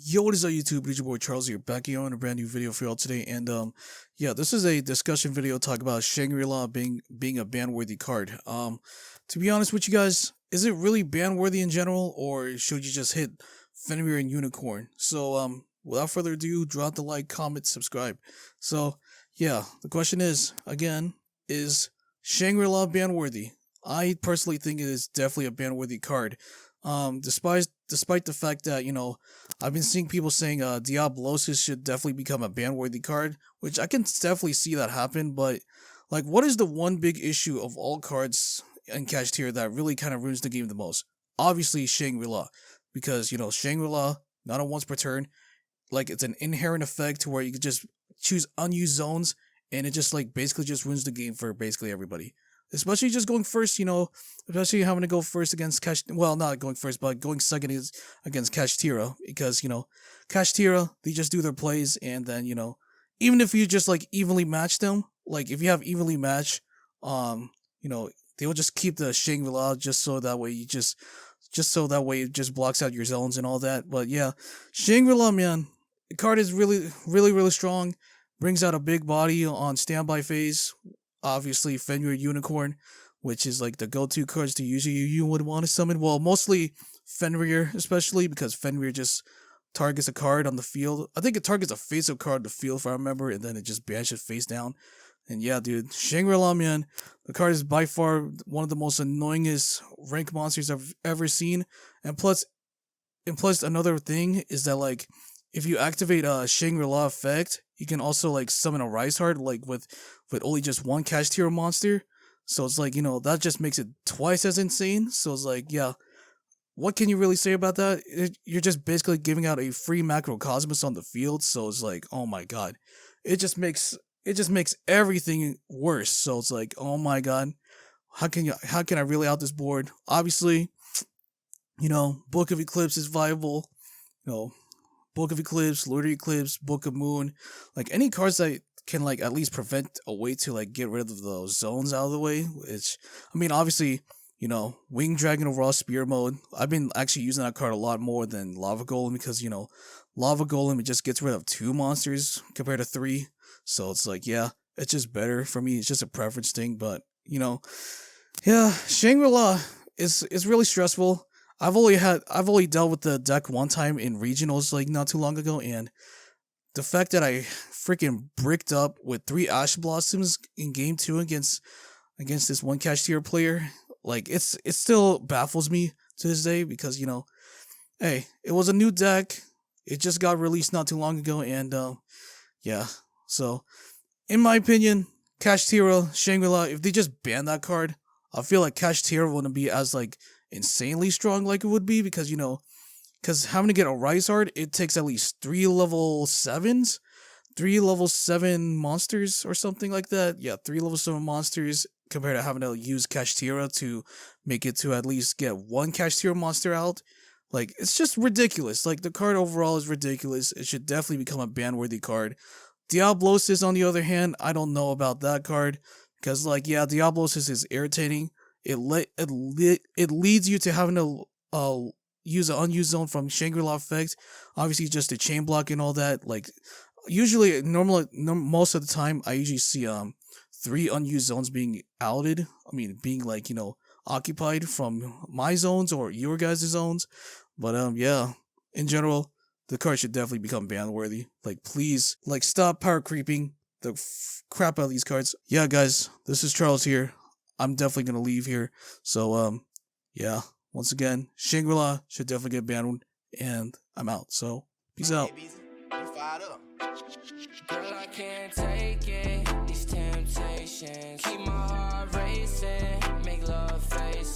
Yo, what is up YouTube? It's your boy Charles here, back here on a brand new video for y'all today. And yeah, this is a discussion video talk about Shangri-Ira being a ban-worthy card. To be honest with you guys, is it really ban-worthy in general, or should you just hit Fenrir and Unicorn? So without further ado, drop the like, comment, subscribe. So yeah, the question is again, is Shangri-Ira ban-worthy? I personally think it is definitely a ban-worthy card. Despite the fact that, I've been seeing people saying Diablosis should definitely become a ban-worthy card, which I can definitely see that happen, but like what is the one big issue of all cards in Kashtira that really kind of ruins the game the most? Obviously Shangri-La. Because, Shangri-La, not a once per turn, like it's an inherent effect to where you could just choose unused zones and it just like basically just ruins the game for basically everybody. Especially just going first, especially having to go first against not going first, but going second against Kashtira, because, Kashtira, they just do their plays, and then, even if you just, like, evenly match them, like, if you have evenly match, they will just keep the Shangri-La just so that way it just blocks out your zones and all that, but yeah, Shangri-La, man, the card is really, really, really strong, brings out a big body on standby phase. Obviously, Fenrir Unicorn, which is like the go-to cards to usually you would want to summon. Well, mostly Fenrir, especially because Fenrir just targets a card on the field. I think it targets a face-up card on the field, if I remember, and then it just banishes face down. And yeah, dude, Shangri-La, man, the card is by far one of the most annoyingest rank monsters I've ever seen. And plus another thing is that, like, if you activate a Shangri-La effect, you can also like summon a Rise Heart, like with only just one Kashtira monster. So it's like, that just makes it twice as insane. So it's like, yeah, what can you really say about that? You're just basically giving out a free Macrocosmos on the field. So it's like, oh my god, it just makes everything worse. So it's like, oh my god, how can I really out this board? Obviously, Book of Eclipse is viable. Book of Eclipse, Lord of Eclipse, Book of Moon, like any cards that can like at least prevent a way to like get rid of those zones out of the way. Which, I mean, obviously, Winged Dragon overall Spear mode. I've been actually using that card a lot more than Lava Golem because Lava Golem, it just gets rid of 2 monsters compared to 3. So it's like, yeah, it's just better for me. It's just a preference thing, but yeah, Shangri-La is really stressful. I've only dealt with the deck one time in regionals like not too long ago, and the fact that I freaking bricked up with 3 Ash Blossoms in game 2 against this one Kashtira player, like it still baffles me to this day because hey, it was a new deck. It just got released not too long ago, and yeah. So in my opinion, Kashtira, Shangri-La, if they just ban that card, I feel like Kashtira wouldn't be as like insanely strong like it would be because because having to get a Rise Heart, it takes at least 3 level 7s, 3 level 7 monsters or something like that. Yeah, 3 level 7 monsters compared to having to use Kashtira to make it to at least get 1 Kashtira monster out. Like, it's just ridiculous. Like, the card overall is ridiculous. It should definitely become a ban-worthy card. Diablosis, on the other hand, I don't know about that card because, like, yeah, Diablosis is irritating. It leads you to having to use an unused zone from Shangri-La effect. Obviously, just the chain block and all that. Like, usually, most of the time, I usually see 3 unused zones being outed. I mean, being like occupied from my zones or your guys' zones. But yeah, in general, the card should definitely become ban worthy. Like, please, like, stop power creeping the crap out of these cards. Yeah, guys, this is Charles here. I'm definitely gonna leave here. So, yeah. Once again, Shangri-La should definitely get banned, and I'm out. So, peace out. Girl, I can't take it. These temptations keep my heart racing. Make love face